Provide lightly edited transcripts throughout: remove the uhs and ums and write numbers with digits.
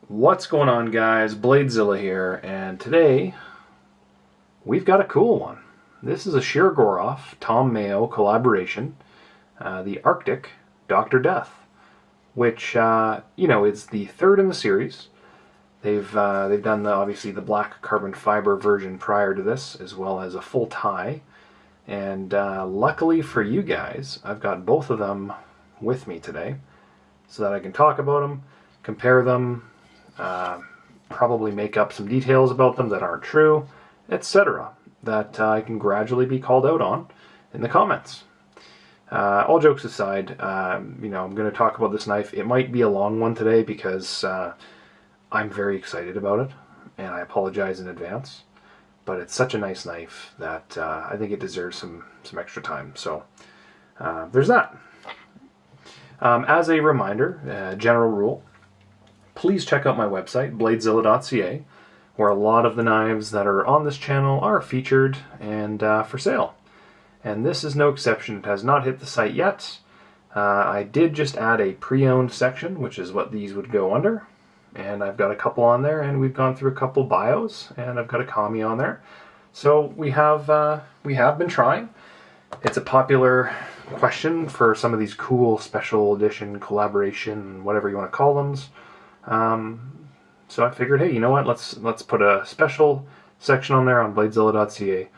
What's going on, guys? Bladezilla here, and today we've got a cool one. This is a Shirogorov, Tom Mayo collaboration, the Arctic Dr. Death, which is the third in the series. They've done obviously the black carbon fiber version prior to this, as well as a full tie. And luckily for you guys, I've got both of them with me today, so that I can talk about them, compare them. Probably make up some details about them that aren't true, etc. that I can gradually be called out on in the comments. All jokes aside, I'm going to talk about this knife. It might be a long one today because I'm very excited about it, and I apologize in advance. But it's such a nice knife that I think it deserves some extra time. So there's that. As a reminder, general rule, please check out my website, bladezilla.ca, where a lot of the knives that are on this channel are featured and for sale. And this is no exception. It has not hit the site yet. I did just add a pre-owned section, which is what these would go under. And I've got a couple on there, and we've gone through a couple bios, and I've got a commie on there. So we have been trying. It's a popular question for some of these cool special edition, collaboration, whatever you want to call them. So I figured, hey, you know what? Let's put a special section on there on bladezilla.ca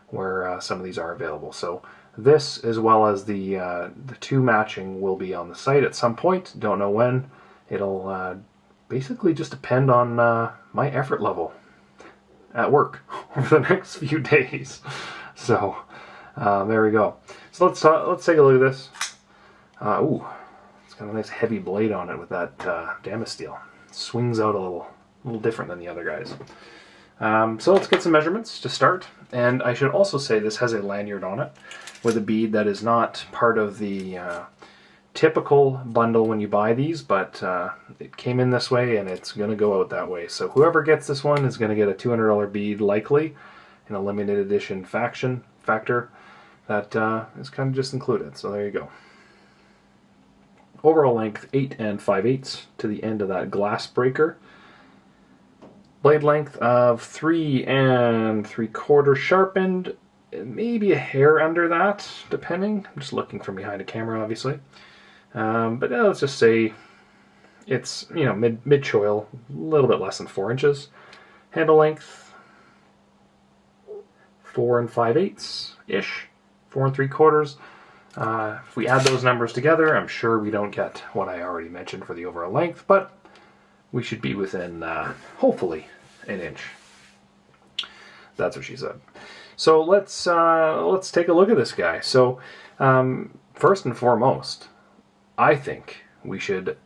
where some of these are available. So this, as well as the two matching, will be on the site at some point. Don't know when. It'll basically just depend on my effort level at work over the next few days. So there we go. So let's take a look at this. Ooh. It's got a nice heavy blade on it with that Damascene steel. Swings out a little different than the other guys. So let's get some measurements to start. And I should also say this has a lanyard on it with a bead that is not part of the typical bundle when you buy these, but it came in this way and it's going to go out that way. So whoever gets this one is going to get a $200 bead, likely, in a limited edition factor that is kind of just included. So there you go. Overall length 8 5/8 to the end of that glass breaker. Blade length of 3 3/4 sharpened, maybe a hair under that, depending. I'm just looking from behind a camera, obviously. But let's just say it's mid choil, a little bit less than 4 inches. Handle length 4 5/8 ish, 4 3/4. If we add those numbers together, I'm sure we don't get what I already mentioned for the overall length, but we should be within, hopefully, an inch. That's what she said. So let's take a look at this guy. So first and foremost, I think we should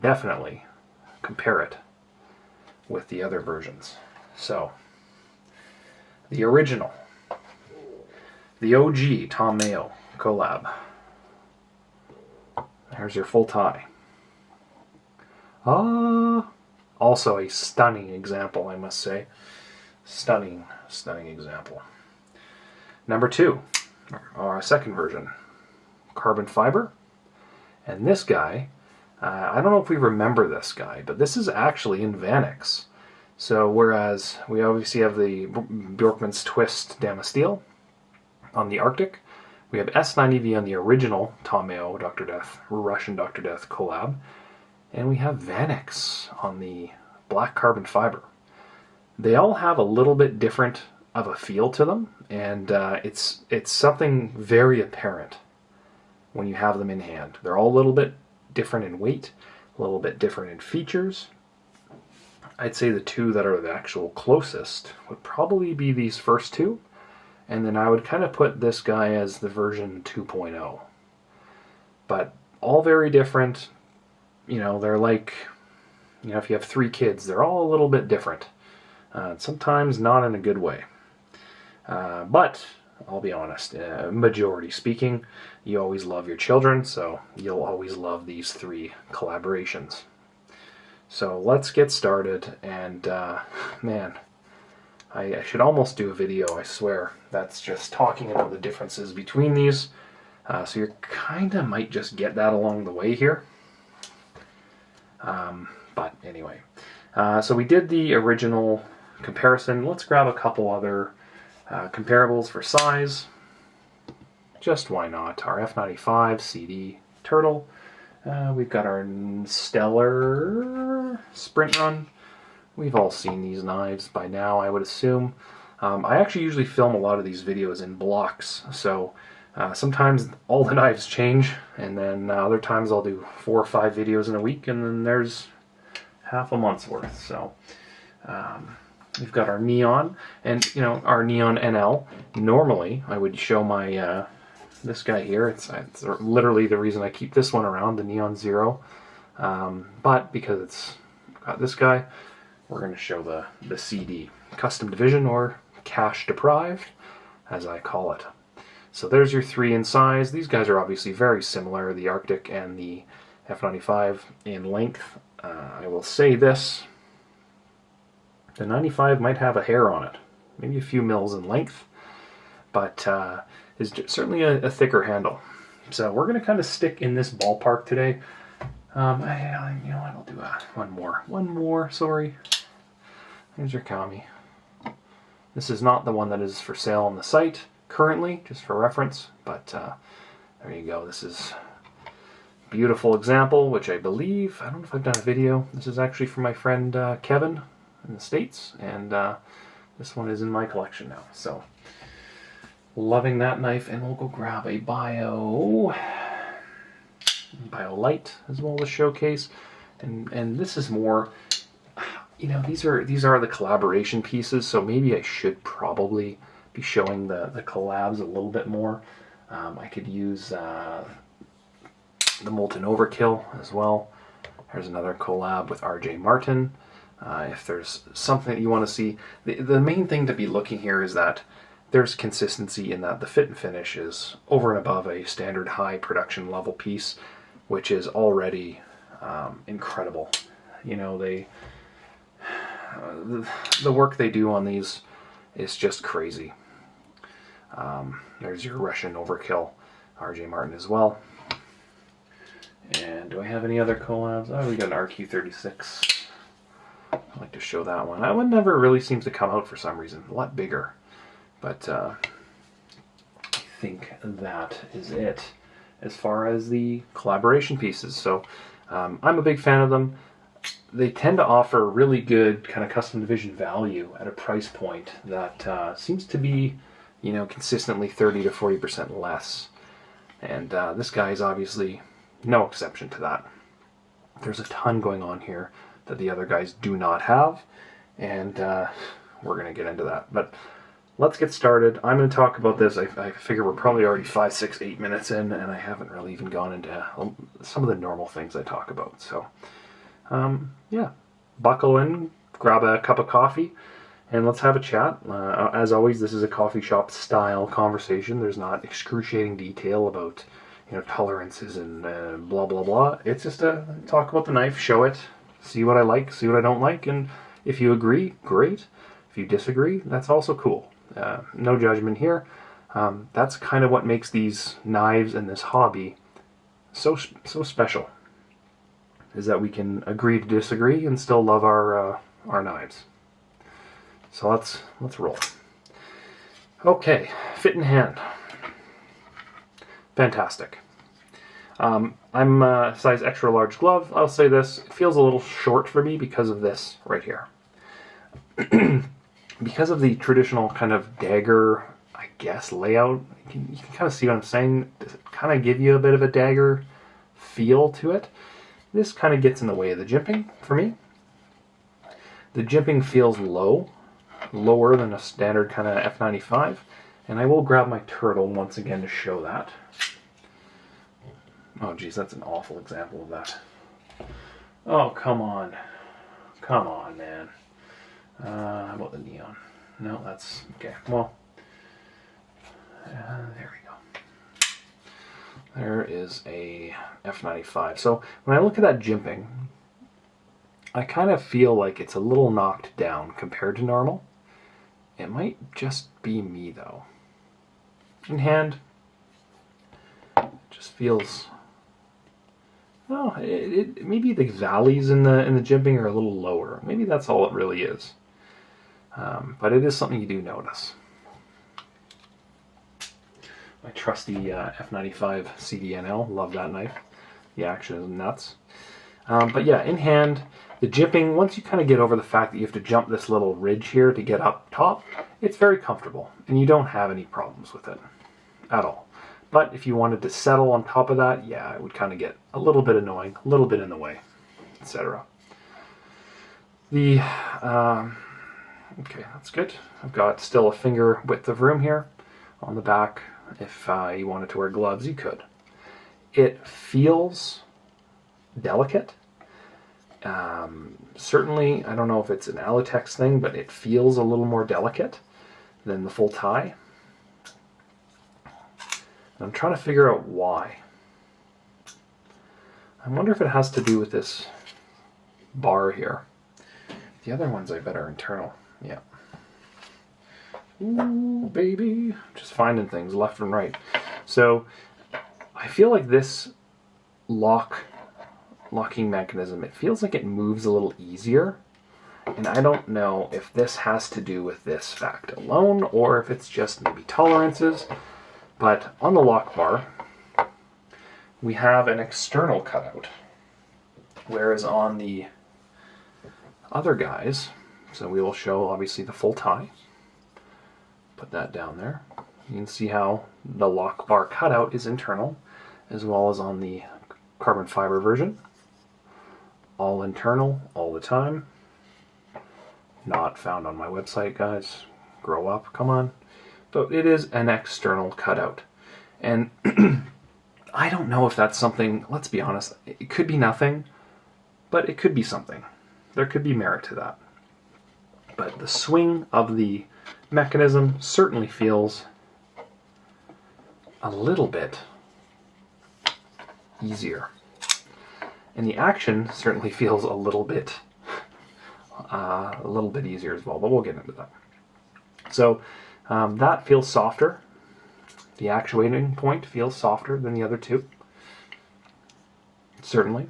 definitely compare it with the other versions. So the original, the OG Tom Mayo collab. There's your full tie. Also a stunning example, I must say. Stunning example. Number 2, our second version, carbon fiber. And this guy, I don't know if we remember this guy, but this is actually in Vanix. So whereas we obviously have the Bjorkman's Twist Damascene steel on the Arctic, we have S90V on the original Tom Mayo Dr. Death, Russian Dr. Death collab, and we have Vanix on the black carbon fiber. They all have a little bit different of a feel to them, and it's something very apparent when you have them in hand. They're all a little bit different in weight, a little bit different in features. I'd say the two that are the actual closest would probably be these first two. And then I would kind of put this guy as the version 2.0. But all very different. They're like, if you have 3 kids, they're all a little bit different. Sometimes not in a good way. But I'll be honest, majority speaking, you always love your children, so you'll always love these 3 collaborations. So let's get started, and man, I should almost do a video, I swear, that's just talking about the differences between these. So you kind of might just get that along the way here. But Anyway, so we did the original comparison. Let's grab a couple other comparables for size. Just why not? Our F95 CD Turtle. We've got our Stellar Sprint Run. We've all seen these knives by now, I would assume. I actually usually film a lot of these videos in blocks, so sometimes all the knives change, and then other times I'll do 4 or 5 videos in a week, and then there's half a month's worth. So we've got our Neon, and our Neon NL. Normally I would show my this guy here. It's literally the reason I keep this one around, the Neon Zero. But because it's got this guy, we're going to show the CD Custom Division, or Cash Deprived, as I call it. So there's your 3 in size. These guys are obviously very similar, the Arctic and the F95 in length. I will say this, the 95 might have a hair on it, maybe a few mils in length, but is certainly a thicker handle. So we're going to kind of stick in this ballpark today. You know what, I'll do one more, sorry. Here's your Kami. This is not the one that is for sale on the site currently, just for reference, but there you go. This is a beautiful example, which I believe, I don't know if I've done a video, this is actually from my friend Kevin in the States, and this one is in my collection now. So, loving that knife, and we'll go grab a Bio Light as well to showcase, and this is more, these are the collaboration pieces, so maybe I should probably be showing the collabs a little bit more. I could use the Molten Overkill as well. There's another collab with RJ Martin. If there's something that you want to see, the main thing to be looking here is that there's consistency in that the fit and finish is over and above a standard high production level piece, which is already incredible. The work they do on these is just crazy. There's your Russian Overkill, RJ Martin as well. And do I have any other collabs? Oh, we got an RQ36. I'd like to show that one. That one never really seems to come out for some reason. A lot bigger. But I think that is it as far as the collaboration pieces. So I'm a big fan of them. They tend to offer really good kind of custom division value at a price point that seems to be, consistently 30 to 40% less. And this guy is obviously no exception to that. There's a ton going on here that the other guys do not have, and we're going to get into that. But let's get started. I'm going to talk about this. I figure we're probably already 5, 6, 8 minutes in, and I haven't really even gone into some of the normal things I talk about. So, yeah, buckle in, grab a cup of coffee, and let's have a chat. As always, this is a coffee shop style conversation. There's not excruciating detail about tolerances and blah blah blah. It's just a talk about the knife, show it, see what I like, see what I don't like, and if you agree, great. If you disagree, that's also cool. No judgment here. That's kind of what makes these knives and this hobby so special, is that we can agree to disagree and still love our knives. So let's roll. Okay, fit in hand. Fantastic. I'm a size extra large glove. I'll say this, it feels a little short for me because of this right here. Because of the traditional kind of dagger, I guess, layout, you can kind of see what I'm saying. Does it kind of give you a bit of a dagger feel to it? This kind of gets in the way of the jimping for me. The jimping feels lower than a standard kind of F95, and I will grab my turtle once again to show that. Oh geez, that's an awful example of that. Oh, come on. Come on, man. How about the neon? No, that's okay. Well, there we go. There is a F95. So when I look at that jimping, I kind of feel like it's a little knocked down compared to normal. It might just be me though. In hand, it just feels well, maybe the valleys in the jimping are a little lower. Maybe that's all it really is. But it is something you do notice. My trusty F95 CDNL, love that knife. The action is nuts. But yeah, in hand, the jimping, once you kind of get over the fact that you have to jump this little ridge here to get up top, it's very comfortable, and you don't have any problems with it at all. But if you wanted to settle on top of that, yeah, it would kind of get a little bit annoying, a little bit in the way, etc. Okay, that's good. I've got still a finger width of room here on the back. If you wanted to wear gloves, you could. It feels delicate. Certainly, I don't know if it's an Alatex thing, but it feels a little more delicate than the full tie. And I'm trying to figure out why. I wonder if it has to do with this bar here. The other ones I bet are internal. Yeah. Ooh, baby. Just finding things left and right. So, I feel like this locking mechanism, it feels like it moves a little easier. And I don't know if this has to do with this fact alone, or if it's just maybe tolerances. But on the lock bar, we have an external cutout. Whereas on the other guys, so we will show obviously the full tie. Put that down there. You can see how the lock bar cutout is internal, as well as on the carbon fiber version. All internal, all the time. Not found on my website, guys. Grow up, come on. But it is an external cutout. And I don't know if that's something, let's be honest, it could be nothing, but it could be something. There could be merit to that. But the swing of the mechanism certainly feels a little bit easier. And the action certainly feels a little bit easier as well, but we'll get into that. So that feels softer. The actuating point feels softer than the other two. Certainly.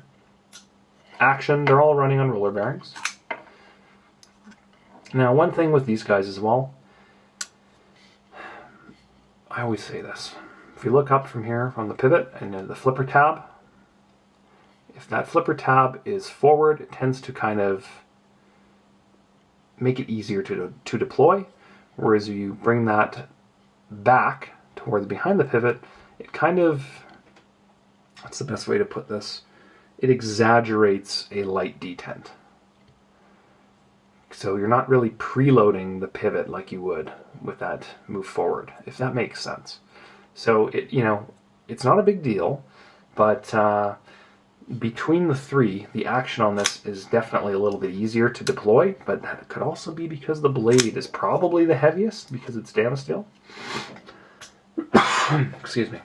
Action, they're all running on roller bearings. Now, one thing with these guys as well, I always say this. If you look up from here, from the pivot and the flipper tab, if that flipper tab is forward, it tends to kind of make it easier to deploy. Whereas you bring that back towards behind the pivot, it kind of, what's the best way to put this? It exaggerates a light detent. So you're not really preloading the pivot like you would with that move forward, if that makes sense. So it, it's not a big deal, but between the three, the action on this is definitely a little bit easier to deploy, but that could also be because the blade is probably the heaviest because it's Damasteel. Excuse me.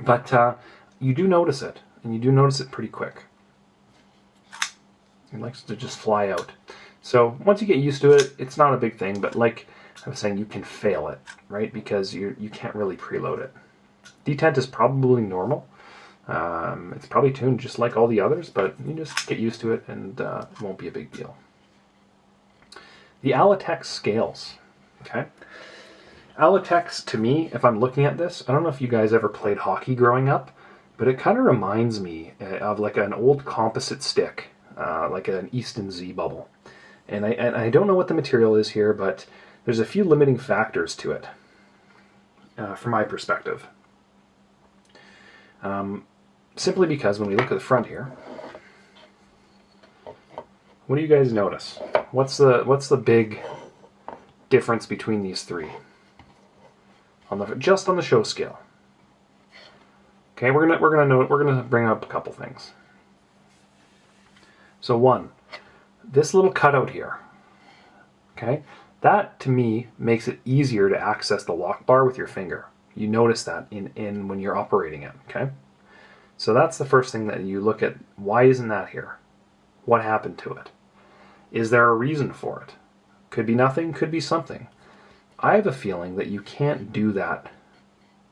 But you do notice it, and you do notice it pretty quick. It likes to just fly out. So once you get used to it, it's not a big thing, but like I was saying, you can fail it, right? Because you can't really preload it. Detent is probably normal. It's probably tuned just like all the others, but you just get used to it and it won't be a big deal. The Alatex scales, okay? Alatex, to me, if I'm looking at this, I don't know if you guys ever played hockey growing up, but it kind of reminds me of like an old composite stick, like an Easton Z bubble. And I don't know what the material is here, but there's a few limiting factors to it, from my perspective. Simply because when we look at the front here, what do you guys notice? What's the big difference between these three? Just on the show scale. Okay, we're gonna bring up a couple things. So one, this little cutout here. Okay, that to me makes it easier to access the lock bar with your finger. You notice that in when you're operating it. Okay. So that's the first thing that you look at. Why isn't that here? What happened to it? Is there a reason for it? Could be nothing, could be something. I have a feeling that you can't do that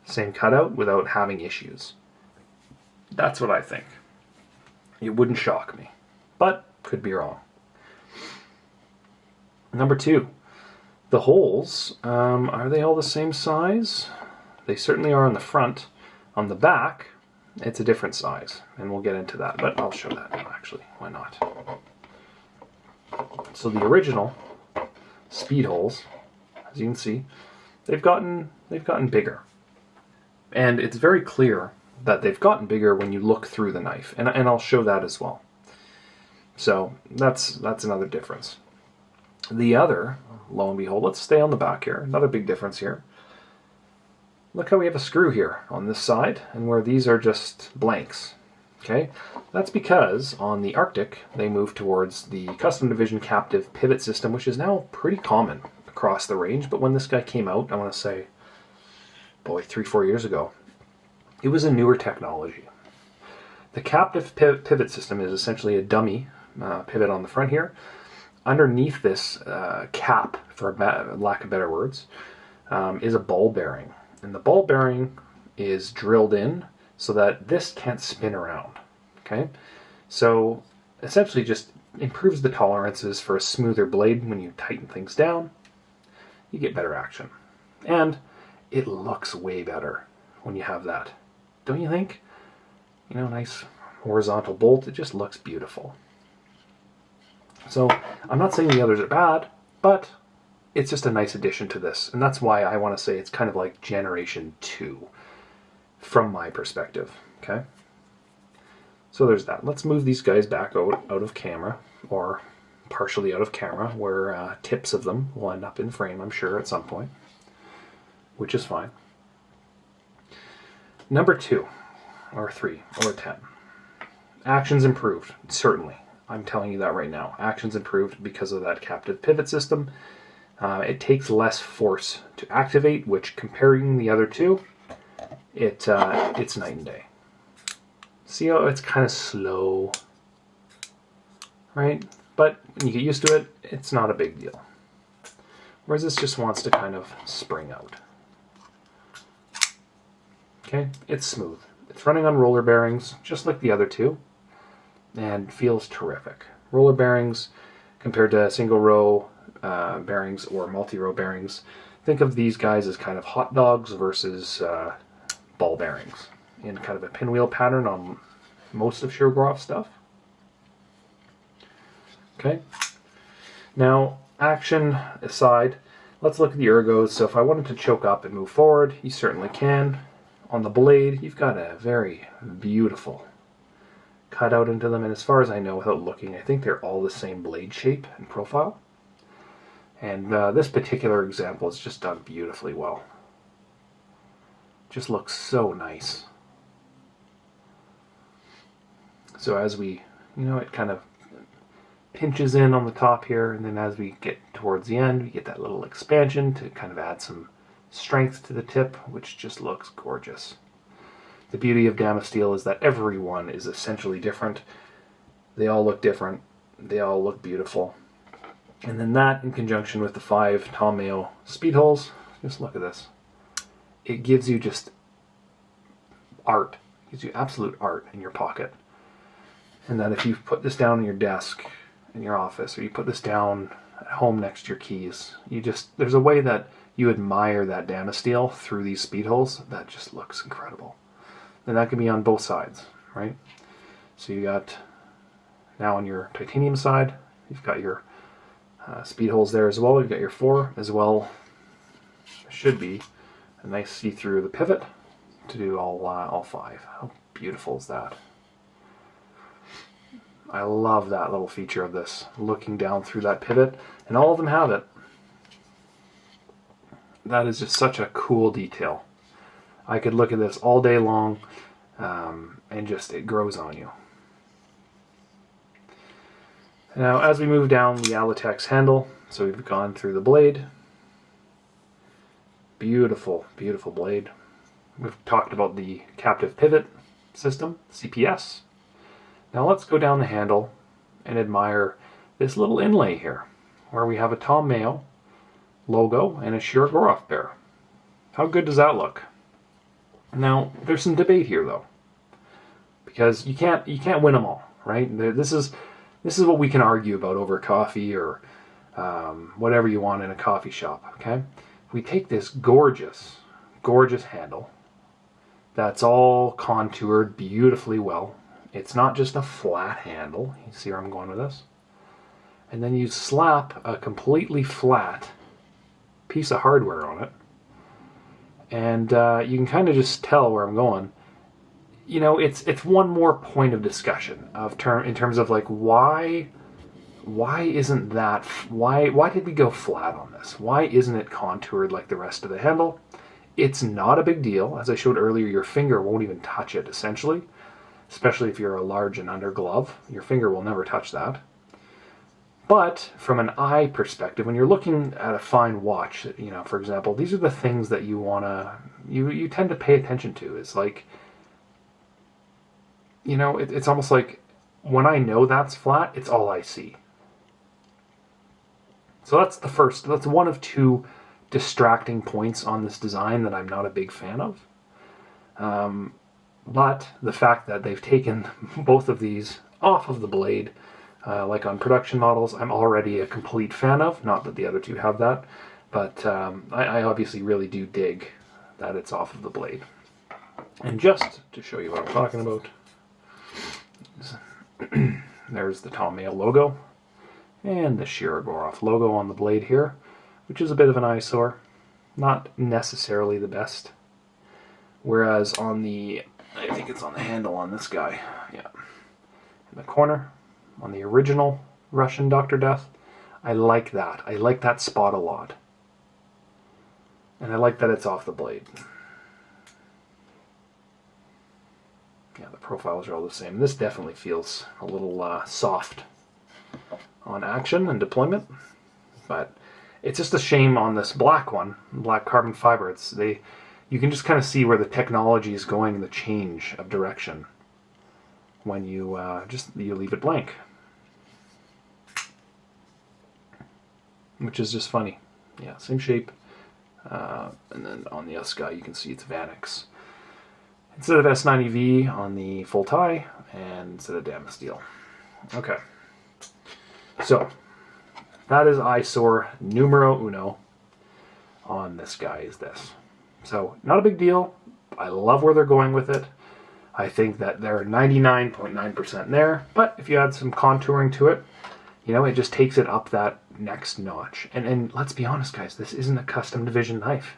same cutout without having issues. That's what I think. It wouldn't shock me, but could be wrong. Number 2, the holes, are they all the same size? They certainly are on the front. On the back, it's a different size, and we'll get into that, but I'll show that now, actually. Why not? So the original speed holes, as you can see, they've gotten bigger. And it's very clear that they've gotten bigger when you look through the knife, and I'll show that as well. So that's another difference. The other, lo and behold, let's stay on the back here. Another big difference here. Look how we have a screw here on this side, and where these are just blanks. Okay, that's because on the Arctic they moved towards the custom division captive pivot system, which is now pretty common across the range. But when this guy came out, I want to say, boy, 3-4 years ago, it was a newer technology. The captive pivot system is essentially a dummy pivot on the front here. Underneath this cap, for lack of better words, is a ball bearing. And the ball bearing is drilled in so that this can't spin around. Okay? So essentially just improves the tolerances for a smoother blade. When you tighten things down, you get better action. And it looks way better when you have that. Don't you think? You know, nice horizontal bolt. It just looks beautiful. So I'm not saying the others are bad, but it's just a nice addition to this. And that's why I want to say it's kind of like Generation 2 from my perspective. Okay? So there's that. Let's move these guys back out of camera, or partially out of camera, where tips of them will end up in frame, I'm sure, at some point, which is fine. Number 2, or 3, or 10. Action's improved, certainly. I'm telling you that right now. Action's improved because of that captive pivot system. It takes less force to activate, which, comparing the other two, it's night and day. See how it's kind of slow, right? But when you get used to it, it's not a big deal. Whereas this just wants to kind of spring out. Okay, it's smooth. It's running on roller bearings, just like the other two, and feels terrific. Roller bearings compared to single row bearings or multi-row bearings. Think of these guys as kind of hot dogs versus ball bearings in kind of a pinwheel pattern on most of Shirogorov stuff. Okay. Now, action aside, let's look at the ergos. So if I wanted to choke up and move forward, you certainly can. On the blade, you've got a very beautiful cutout into them, and as far as I know, without looking, I think they're all the same blade shape and profile. And this particular example is just done beautifully well. Just looks so nice. So as we, it kind of pinches in on the top here, and then as we get towards the end, we get that little expansion to kind of add some strength to the tip, which just looks gorgeous. The beauty of Damasteel is that everyone is essentially different. They all look different. They all look beautiful. And then that, in conjunction with the 5 Tom Mayo speed holes, just look at this. It gives you just art. It gives you absolute art in your pocket. And that if you put this down on your desk in your office, or you put this down at home next to your keys, there's a way that you admire that Damasteel through these speed holes that just looks incredible. And that can be on both sides, right? So you got, now on your titanium side, you've got your speed holes there as well. You've got your 4 as well. There should be a nice see-through the pivot to do all 5. How beautiful is that? I love that little feature of this, looking down through that pivot, and all of them have it. That is just such a cool detail. I could look at this all day long, and just, it grows on you. Now, as we move down the Alatex handle, so we've gone through the blade. Beautiful, beautiful blade. We've talked about the captive pivot system, CPS. Now let's go down the handle and admire this little inlay here, where we have a Tom Mayo logo and a Shirogorov bear. How good does that look? Now, there's some debate here though, because you can't win them all, right? This is what we can argue about over coffee or whatever you want in a coffee shop, okay? We take this gorgeous, gorgeous handle that's all contoured beautifully well. It's not just a flat handle. You see where I'm going with this? And then you slap a completely flat piece of hardware on it, and you can kind of just tell where I'm going. You know, it's one more point of discussion in terms of like why isn't that why did we go flat on this? Why isn't it contoured like the rest of the handle? It's not a big deal. As I showed earlier, your finger won't even touch it essentially, especially if you're a large and under glove. Your finger will never touch that. But from an eye perspective, when you're looking at a fine watch, you know, for example, these are the things that you tend to pay attention to. It's like, you know, it's almost like when I know that's flat, it's all I see. So that's one of two distracting points on this design that I'm not a big fan of. But the fact that they've taken both of these off of the blade, like on production models, I'm already a complete fan of. Not that the other two have that, but I obviously really do dig that it's off of the blade. And just to show you what I'm talking about, there's the Tom Mayo logo and the Shirogorov logo on the blade here, which is a bit of an eyesore. Not necessarily the best. Whereas on I think it's on the handle on this guy, yeah, in the corner, on the original Russian Dr. Death, I like that. I like that spot a lot. And I like that it's off the blade. Yeah, the profiles are all the same. This definitely feels a little soft on action and deployment. But it's just a shame on this black one, black carbon fiber. You can just kind of see where the technology is going, the change of direction, when you leave it blank. Which is just funny. Yeah, same shape. And then on the S guy, you can see it's Vanix. Instead of S90V on the full tie, and instead of Damascene steel. Okay. So, that is eyesore numero uno on this guy is this. So, not a big deal. I love where they're going with it. I think that they're 99.9% there, but if you add some contouring to it, you know, it just takes it up that next notch. And let's be honest, guys, this isn't a custom division knife.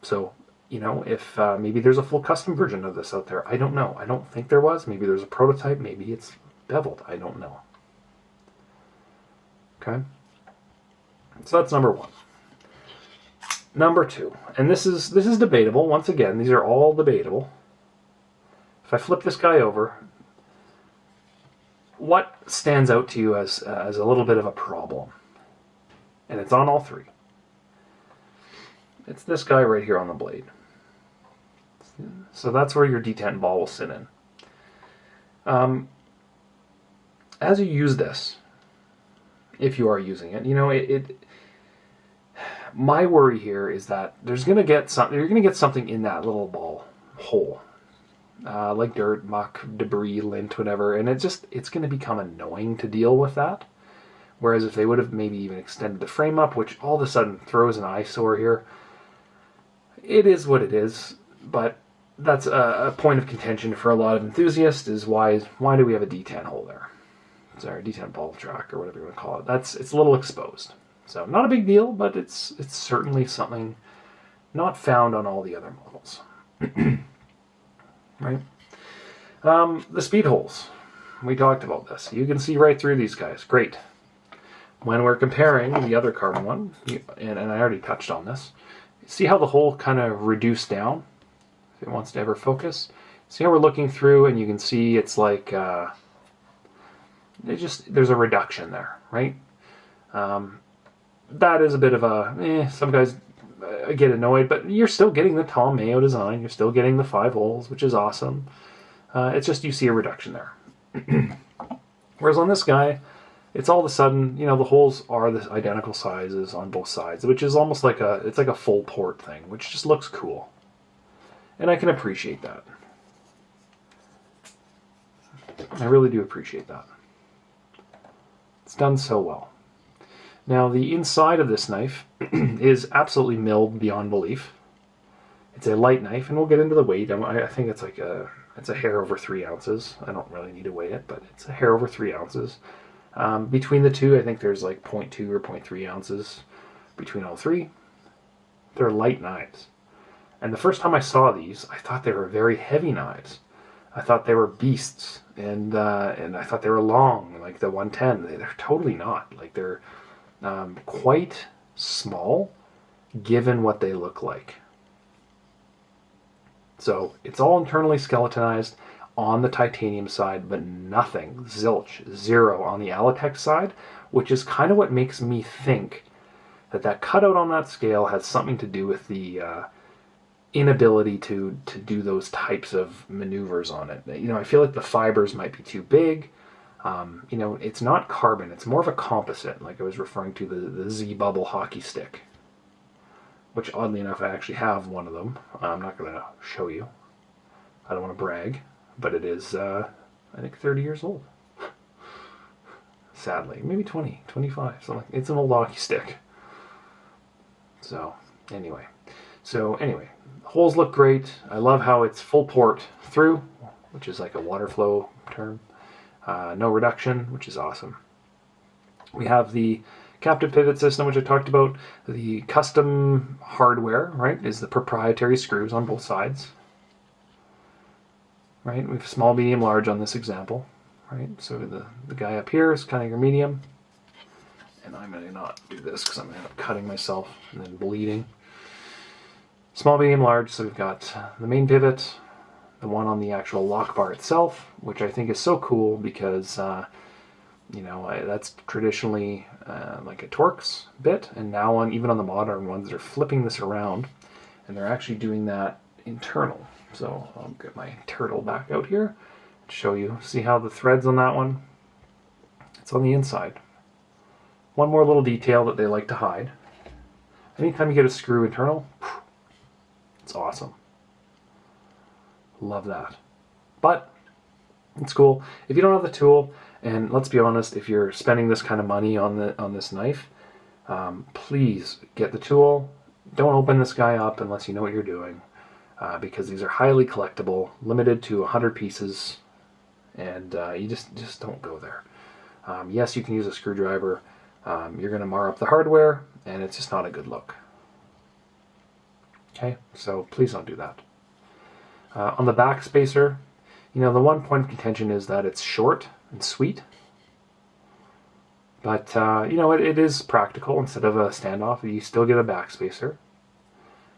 So, you know, if maybe there's a full custom version of this out there. I don't know. I don't think there was. Maybe there's a prototype. Maybe it's beveled. I don't know. Okay? So that's number one. Number two, and this is debatable. Once again, these are all debatable. If I flip this guy over, what stands out to you as a little bit of a problem? And it's on all three. It's this guy right here on the blade. So that's where your detent ball will sit in. As you use this, if you are using it, you know, my worry here is that you're going to get something in that little ball hole, like dirt, muck, debris, lint, whatever, and it's going to become annoying to deal with that. Whereas if they would have maybe even extended the frame up, which all of a sudden throws an eyesore here, it is what it is. But that's a point of contention for a lot of enthusiasts: is why do we have a detent hole there? Sorry, detent ball track or whatever you want to call it. It's a little exposed. So not a big deal, but it's certainly something not found on all the other models. Right? The speed holes. We talked about this. You can see right through these guys. Great. When we're comparing the other carbon one, and I already touched on this, see how the hole kind of reduced down? If it wants to ever focus. See how we're looking through and you can see it's like, there's a reduction there, right? That is a bit of a, some guys get annoyed, but you're still getting the Tom Mayo design. You're still getting the 5 holes, which is awesome. It's just you see a reduction there. Whereas on this guy, it's all of a sudden, you know, the holes are the identical sizes on both sides, which is almost like it's like a full port thing, which just looks cool. And I can appreciate that. I really do appreciate that. It's done so well. Now, the inside of this knife is absolutely milled beyond belief. It's a light knife, and we'll get into the weight. I think it's it's a hair over 3 ounces. I don't really need to weigh it, but it's a hair over 3 ounces. Between the two, I think there's like 0.2 or 0.3 ounces between all three. They're light knives. And the first time I saw these, I thought they were very heavy knives. I thought they were beasts, and I thought they were long, like the 110. They're totally not. Like, they're quite small, given what they look like. So it's all internally skeletonized on the titanium side, but nothing, zilch, zero on the Alatex side, which is kind of what makes me think that cutout on that scale has something to do with the inability to do those types of maneuvers on it. You know, I feel like the fibers might be too big. You know, it's not carbon, it's more of a composite, like I was referring to the Z-Bubble hockey stick, which oddly enough I actually have one of them. I'm not going to show you. I don't want to brag, but it is, I think, 30 years old. Sadly. Maybe 20, 25, something. It's an old hockey stick. So, anyway. Holes look great. I love how it's full port through, which is like a water flow term. No reduction, which is awesome. We have the captive pivot system, which I talked about. The custom hardware, right, is the proprietary screws on both sides. Right, we have small, medium, large on this example. Right, so the guy up here is kind of your medium. And I'm going to not do this because I'm going to end up cutting myself and then bleeding. Small, medium, large, so we've got the main pivot, the one on the actual lock bar itself, which I think is so cool because, you know, that's traditionally like a Torx bit, and now even on the modern ones, they're flipping this around, and they're actually doing that internal. So I'll get my turtle back out here to show you. See how the threads on that one? It's on the inside. One more little detail that they like to hide. Anytime you get a screw internal, it's awesome. Love that. But it's cool. If you don't have the tool, and let's be honest, if you're spending this kind of money on this knife, please get the tool. Don't open this guy up unless you know what you're doing, because these are highly collectible, limited to 100 pieces, and you just don't go there. Yes, you can use a screwdriver. You're going to mar up the hardware, and it's just not a good look. Okay, so please don't do that. On the back spacer, you know, the one point of contention is that it's short and sweet. But, you know, it is practical. Instead of a standoff, you still get a back spacer.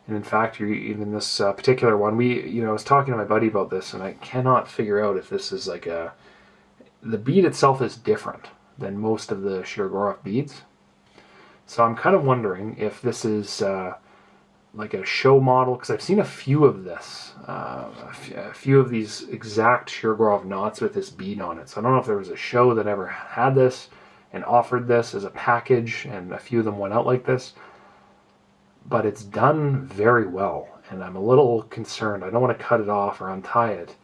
And in fact, even this particular one, I was talking to my buddy about this, and I cannot figure out if this is like the bead itself is different than most of the Shirogorov beads. So I'm kind of wondering if this is like a show model, because I've seen a few of this, a few of these exact Shirogorov knots with this bead on it. So I don't know if there was a show that ever had this and offered this as a package, and a few of them went out like this. But it's done very well, and I'm a little concerned. I don't want to cut it off or untie it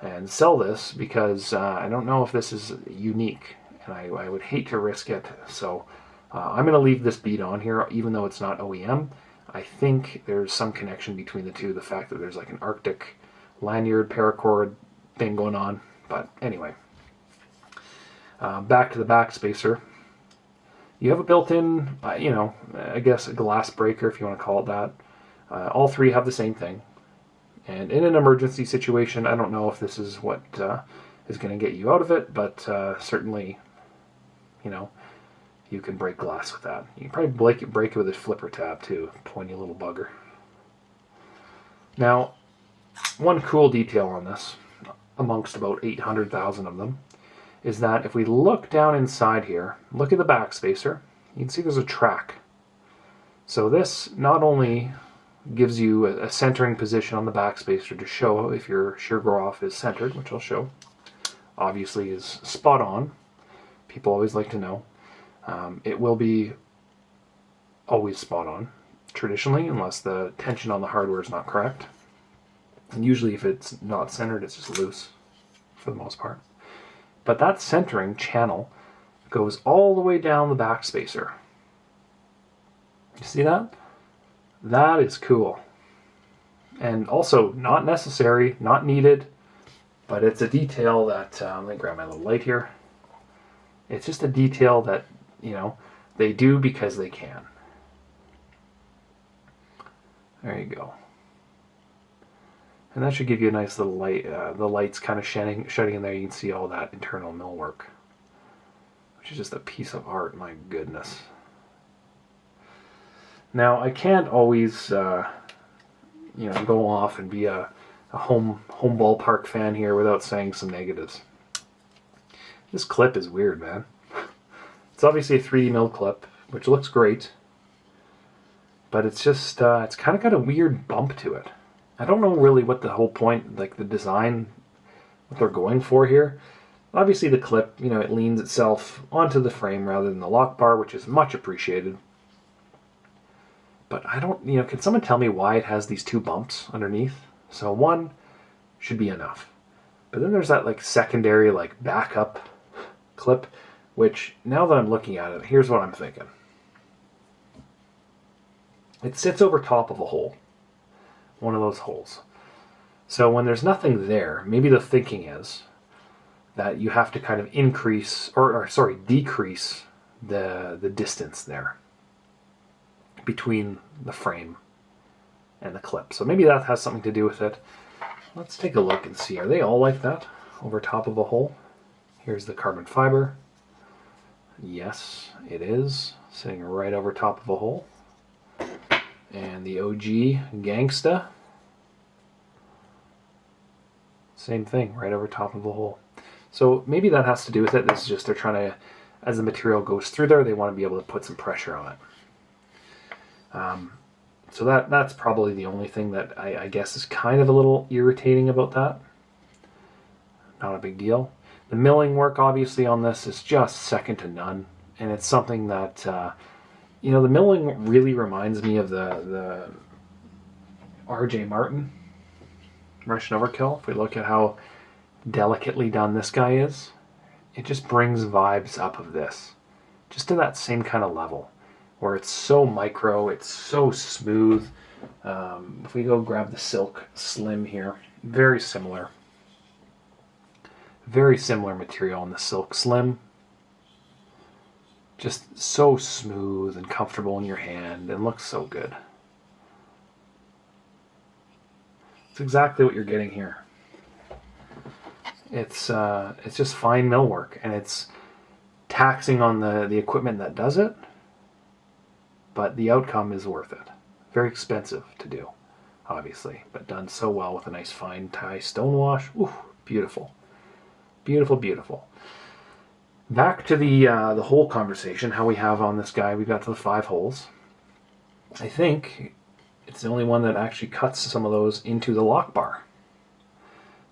and sell this, because I don't know if this is unique, and I would hate to risk it. So I'm going to leave this bead on here, even though it's not OEM. I think there's some connection between the two, the fact that there's like an Arctic lanyard paracord thing going on. But anyway, back to the back spacer. You have a built-in, I guess a glass breaker, if you want to call it that. All three have the same thing. And in an emergency situation, I don't know if this is what is going to get you out of it, but certainly, you can break glass with that. You can probably break it with a flipper tab too, pointy little bugger. Now, one cool detail on this, amongst about 800,000 of them, is that if we look down inside here, look at the back spacer, you can see there's a track. So this not only gives you a centering position on the back spacer to show if your Shirogorov is centered, which I'll show, obviously is spot on. People always like to know. It will be always spot on, traditionally, unless the tension on the hardware is not correct. And usually if it's not centered, it's just loose, for the most part. But that centering channel goes all the way down the back spacer. You see that? That is cool. And also not necessary, not needed, but it's a detail that, let me grab my little light here. It's just a detail that, they do because they can. There you go. And that should give you a nice little light. The light's kind of shedding in there. You can see all that internal millwork, which is just a piece of art. My goodness. Now, I can't always, go off and be a home ballpark fan here without saying some negatives. This clip is weird, man. It's obviously a 3D milled clip, which looks great, but it's just, it's kind of got a weird bump to it. I don't know really what the whole point, like the design, what they're going for here. Obviously the clip, it leans itself onto the frame rather than the lock bar, which is much appreciated. But I don't, can someone tell me why it has these two bumps underneath? So one should be enough. But then there's that secondary backup clip, which now that I'm looking at it, here's what I'm thinking. It sits over top of a hole. One of those holes. So when there's nothing there, maybe the thinking is that you have to kind of decrease the distance there between the frame and the clip. So maybe that has something to do with it. Let's take a look and see. Are they all like that? Over top of a hole? Here's the carbon fiber. Yes, it is. Sitting right over top of a hole. And the OG Gangsta. Same thing, right over top of a hole. So maybe that has to do with it. This is just they're trying to, as the material goes through there, they want to be able to put some pressure on it. So that's probably the only thing that I guess is kind of a little irritating about that. Not a big deal. The milling work obviously on this is just second to none. And it's something that, the milling really reminds me of the R.J. Martin Russian Overkill. If we look at how delicately done this guy is, it just brings vibes up of this. Just to that same kind of level. Where it's so micro, it's so smooth. If we go grab the Silk Slim here, very similar. Very similar material on the Silk Slim. Just so smooth and comfortable in your hand and looks so good. It's exactly what you're getting here. It's just fine millwork, and it's taxing on the equipment that does it, but the outcome is worth it. Very expensive to do, obviously, but done so well with a nice fine tie stone wash. Ooh, beautiful. Beautiful, beautiful. Back to the hole conversation, how we have on this guy, we got to the 5 holes. I think it's the only one that actually cuts some of those into the lock bar.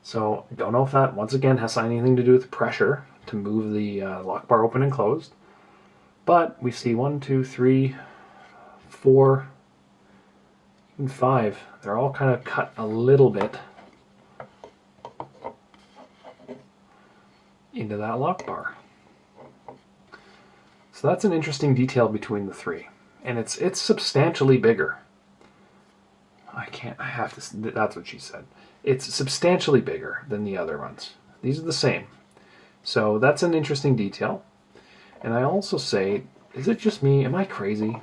So I don't know if that, once again, has anything to do with pressure to move the lock bar open and closed. But we see 1, 2, 3, 4, even 5. They're all kind of cut a little bit into that lock bar. So that's an interesting detail between the 3. And it's substantially bigger. That's what she said. It's substantially bigger than the other ones. These are the same. So that's an interesting detail. And I also say, is it just me? Am I crazy?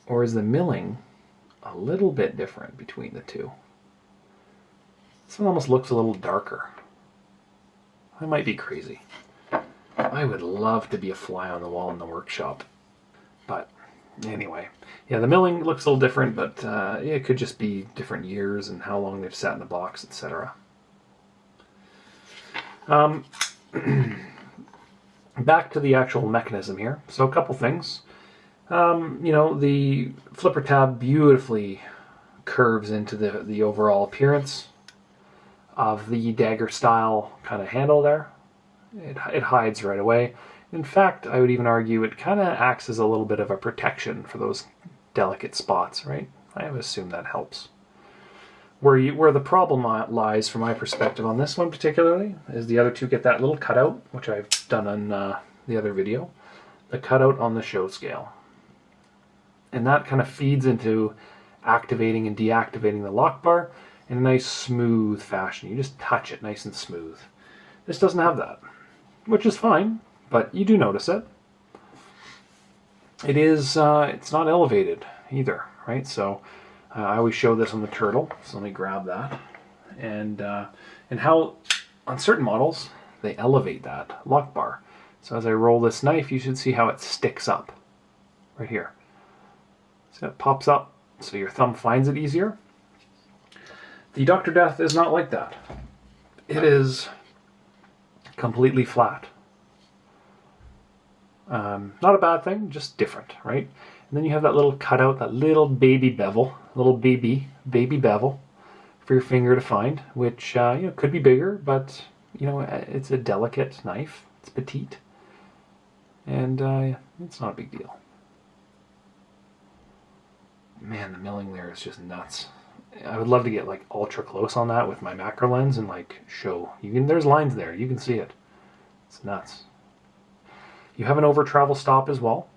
Or is the milling a little bit different between the two? This one almost looks a little darker. I might be crazy. I would love to be a fly on the wall in the workshop. But anyway, yeah, the milling looks a little different, but it could just be different years and how long they've sat in the box, etc. Back to the actual mechanism here. So a couple things. The flipper tab beautifully curves into the overall appearance of the dagger style kind of handle there. It hides right away. In fact, I would even argue it kind of acts as a little bit of a protection for those delicate spots, right? I would assume that helps. Where the problem lies, from my perspective on this one particularly, is the other two get that little cutout, which I've done on the other video, the cutout on the show scale. And that kind of feeds into activating and deactivating the lock bar in a nice smooth fashion. You just touch it nice and smooth. This doesn't have that, which is fine, but you do notice it. It is, it's not elevated either, right? So I always show this on the turtle, so let me grab that. And how, on certain models, they elevate that lock bar. So as I roll this knife, you should see how it sticks up, right here. So it pops up, so your thumb finds it easier. The Dr. Death is not like that. It is completely flat. Not a bad thing, just different, right? And then you have that little cutout, that little baby bevel, little baby bevel for your finger to find, which could be bigger, but it's a delicate knife. It's petite, and it's not a big deal. Man, the milling there is just nuts. I would love to get like ultra close on that with my macro lens and like show. There's lines there. You can see it. It's nuts. You have an over travel stop as well,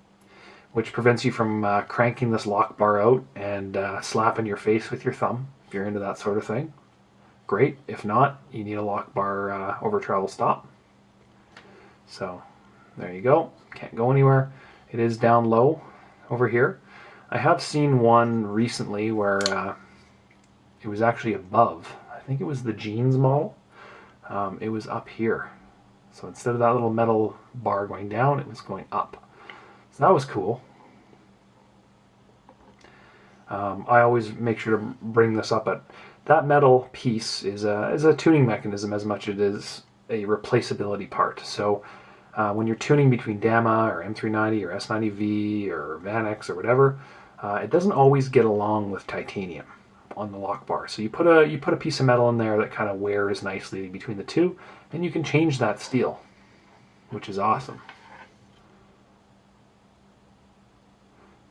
which prevents you from cranking this lock bar out and slapping your face with your thumb, if you're into that sort of thing. Great. If not, you need a lock bar over travel stop. So there you go. Can't go anywhere. It is down low over here. I have seen one recently where it was actually above. I think it was the jeans model. It was up here. So instead of that little metal bar going down, it was going up. So that was cool. I always make sure to bring this up. That metal piece is a tuning mechanism as much as it is a replaceability part. So when you're tuning between Dama or M390 or S90V or Vanex or whatever, it doesn't always get along with titanium on the lock bar. So you put a piece of metal in there that kind of wears nicely between the two, and you can change that steel, which is awesome.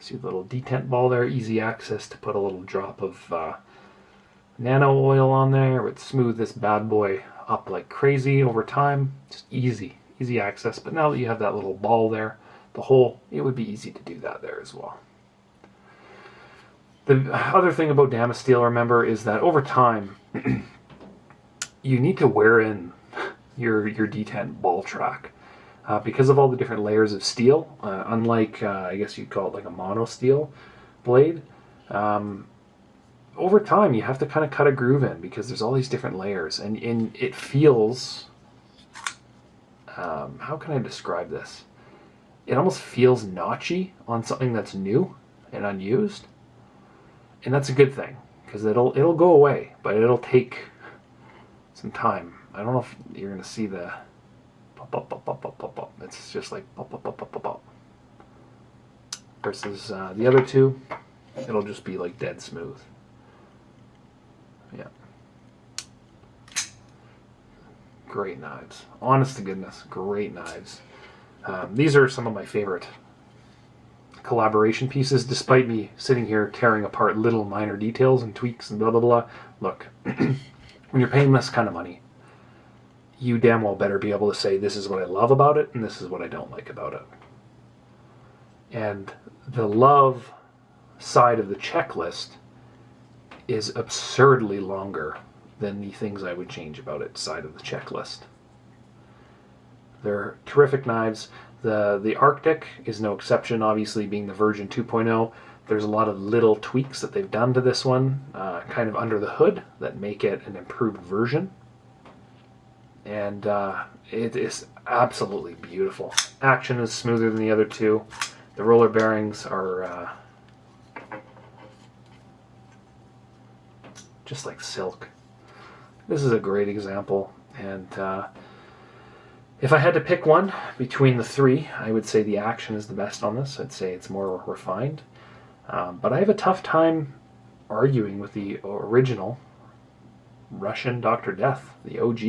See the little detent ball there, easy access to put a little drop of nano oil on there. It would smooth this bad boy up like crazy over time. Just easy access. But now that you have that little ball there, the hole, it would be easy to do that there as well. The other thing about Damasteel, remember, is that over time, you need to wear in your detent ball track. Because of all the different layers of steel, unlike, I guess you'd call it like a mono steel blade, over time you have to kind of cut a groove in because there's all these different layers. And it feels, how can I describe this? It almost feels notchy on something that's new and unused. And that's a good thing, because it'll go away, but it'll take some time. I don't know if you're going to see the pop, pop, pop, pop, pop, pop, pop. It's just like pop, pop, pop, pop, pop, pop. Versus the other two, it'll just be like dead smooth. Yeah. Great knives. Honest to goodness, great knives. These are some of my favorite collaboration pieces, despite me sitting here tearing apart little minor details and tweaks and blah blah blah. Look, when you're paying this kind of money, you damn well better be able to say this is what I love about it and this is what I don't like about it. And the love side of the checklist is absurdly longer than the things I would change about it side of the checklist. They're terrific knives. The Arctic is no exception, obviously being the version 2.0. There's a lot of little tweaks that they've done to this one, kind of under the hood, that make it an improved version. And it is absolutely beautiful. Action is smoother than the other two. The roller bearings are just like silk. This is a great example, and if I had to pick one between the three, I would say the action is the best on this. I'd say it's more refined. But I have a tough time arguing with the original Russian Dr. Death, the OG.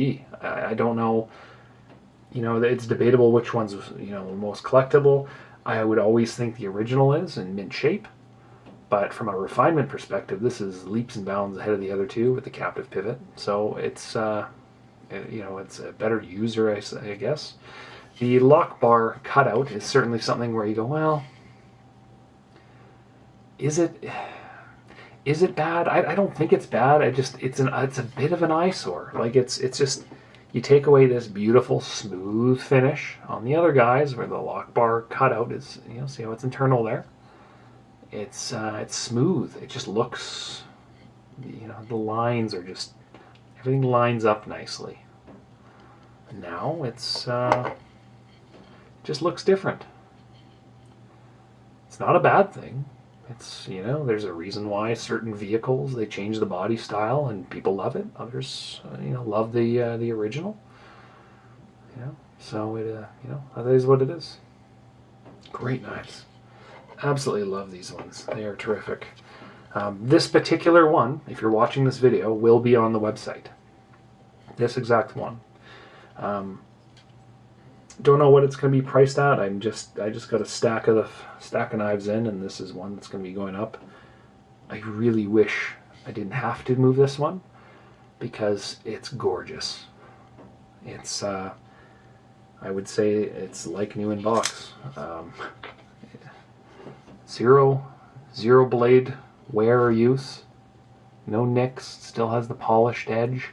I don't know, it's debatable which one's, the most collectible. I would always think the original is in mint shape. But from a refinement perspective, this is leaps and bounds ahead of the other two with the captive pivot. So it's it's a better user, I guess. The lock bar cutout is certainly something where you go, well, is it bad? I don't think it's bad. It's a bit of an eyesore. Like it's just, you take away this beautiful smooth finish on the other guys where the lock bar cutout is, see how it's internal there. It's smooth. It just looks, the lines are just, everything lines up nicely. And now it's just looks different. It's not a bad thing. It's, there's a reason why certain vehicles, they change the body style and people love it. Others, love the original. So it, that is what it is. Great knives. Absolutely love these ones. They are terrific. This particular one, if you're watching this video, will be on the website. This exact one. Don't know what it's going to be priced at. I just got a stack of knives in, and this is one that's going to be going up. I really wish I didn't have to move this one because it's gorgeous. It's I would say it's like new in box. Zero blade wear or use. No nicks. Still has the polished edge.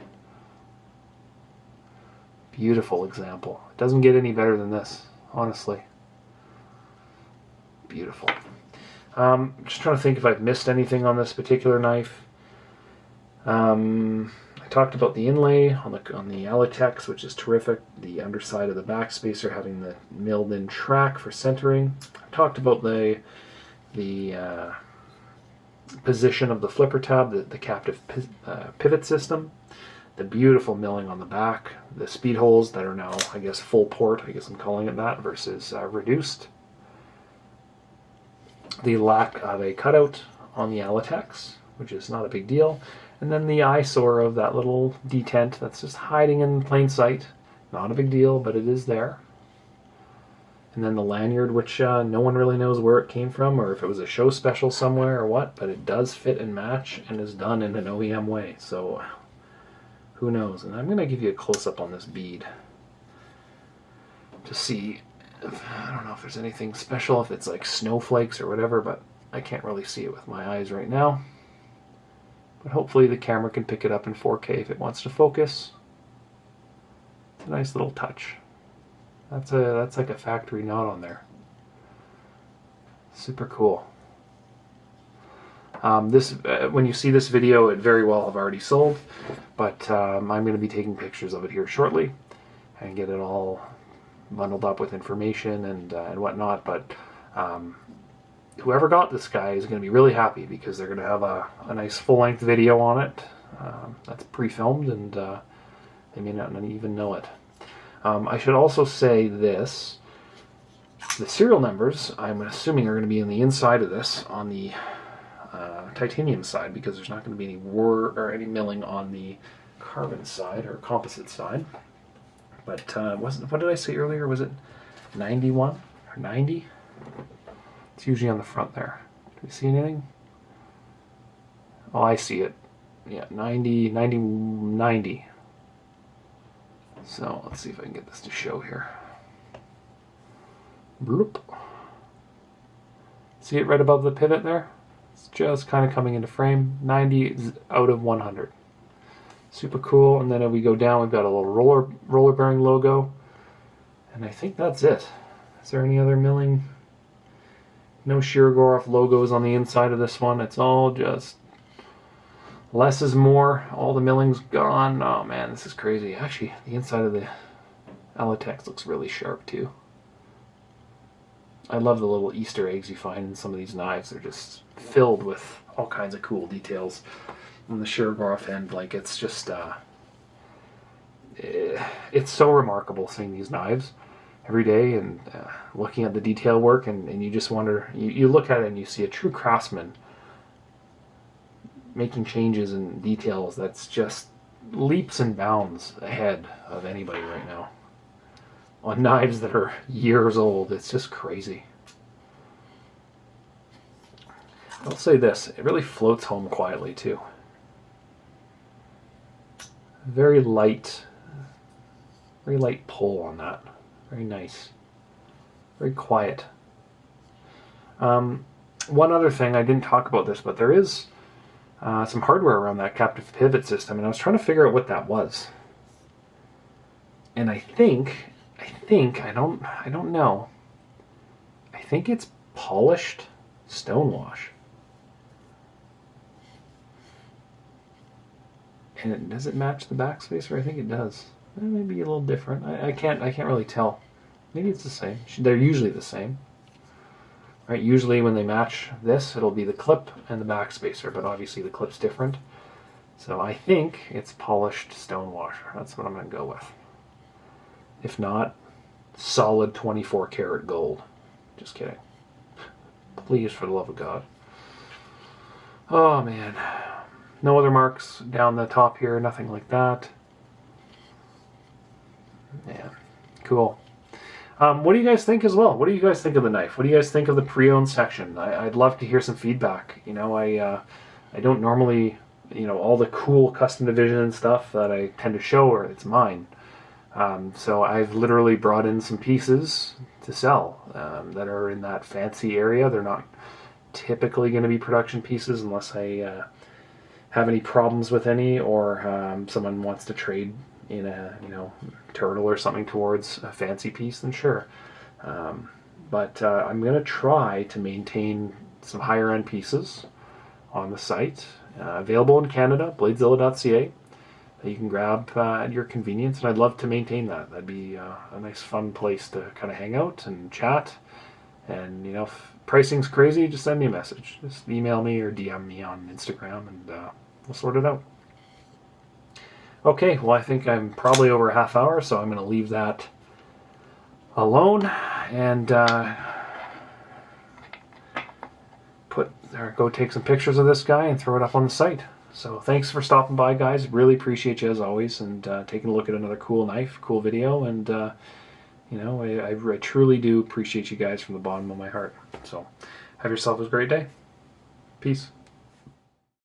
Beautiful example. It doesn't get any better than this, honestly. Beautiful. Just trying to think if I've missed anything on this particular knife. I talked about the inlay on the Alitex, which is terrific. The underside of the backspacer having the milled-in track for centering. I talked about the position of the flipper tab, the captive pivot system. The beautiful milling on the back, the speed holes that are now, I guess, full port, I guess I'm calling it that, versus reduced. The lack of a cutout on the Alitex, which is not a big deal. And then the eyesore of that little detent that's just hiding in plain sight. Not a big deal, but it is there. And then the lanyard, which no one really knows where it came from or if it was a show special somewhere or what, but it does fit and match and is done in an OEM way. So who knows? And I'm going to give you a close-up on this bead to see if, I don't know if there's anything special, if it's like snowflakes or whatever, but I can't really see it with my eyes right now. But hopefully the camera can pick it up in 4K if it wants to focus. It's a nice little touch. That's like a factory knot on there. Super cool. When you see this video, it very well have already sold, but I'm going to be taking pictures of it here shortly and get it all bundled up with information and whatnot. But whoever got this guy is going to be really happy because they're going to have a nice full-length video on it that's pre-filmed, and they may not even know it. I should also say this. The serial numbers, I'm assuming, are going to be in the inside of this on the titanium side, because there's not going to be any milling on the carbon side or composite side. But what did I say earlier? Was it 91 or 90? It's usually on the front there. Do we see anything? Oh, I see it. Yeah, 90. So let's see if I can get this to show here. Bloop. See it right above the pivot there? It's just kind of coming into frame. 90 out of 100. Super cool. And then if we go down, we've got a little roller bearing logo. And I think that's it. Is there any other milling? No Shirogorov logos on the inside of this one. It's all just less is more. All the milling's gone. Oh man, this is crazy. Actually, the inside of the Alitex looks really sharp too. I love the little Easter eggs you find in some of these knives. They're just filled with all kinds of cool details. On the Shirogorov end, like, it's just it's so remarkable seeing these knives every day and looking at the detail work, and you just wonder, you look at it and you see a true craftsman making changes in details that's just leaps and bounds ahead of anybody right now on knives that are years old. It's just crazy. I'll say this, it really floats home quietly too. Very light pull on that. Very nice. Very quiet. One other thing, I didn't talk about this, but there is some hardware around that captive pivot system, and I was trying to figure out what that was. And I don't know. I think it's polished stonewash. And does it match the backspacer? I think it does. It may be a little different. I can't really tell. Maybe it's the same. They're usually the same. Right? Usually when they match this, it'll be the clip and the backspacer, but obviously the clip's different. So I think it's polished stonewash. That's what I'm going to go with. If not, solid 24 karat gold. Just kidding. Please, for the love of God. Oh man. No other marks down the top here, nothing like that. Yeah, cool. What do you guys think as well? What do you guys think of the knife? What do you guys think of the pre-owned section? I'd love to hear some feedback. You know, I don't normally, you know, all the cool custom division stuff that I tend to show, or it's mine. So I've literally brought in some pieces to sell that are in that fancy area. They're not typically going to be production pieces unless I have any problems with any, or someone wants to trade in a, you know, turtle or something towards a fancy piece, then sure. But I'm going to try to maintain some higher end pieces on the site. Available in Canada, bladezilla.ca. That you can grab at your convenience, and I'd love to maintain that. That'd be a nice fun place to kind of hang out and chat. And, you know, if pricing's crazy, just send me a message. Just email me or DM me on Instagram, and we'll sort it out. Okay, well, I think I'm probably over a half hour, so I'm going to leave that alone and go take some pictures of this guy and throw it up on the site. So thanks for stopping by, guys. Really appreciate you as always, and taking a look at another cool knife, cool video, and you know, I truly do appreciate you guys from the bottom of my heart. So have yourself a great day. Peace.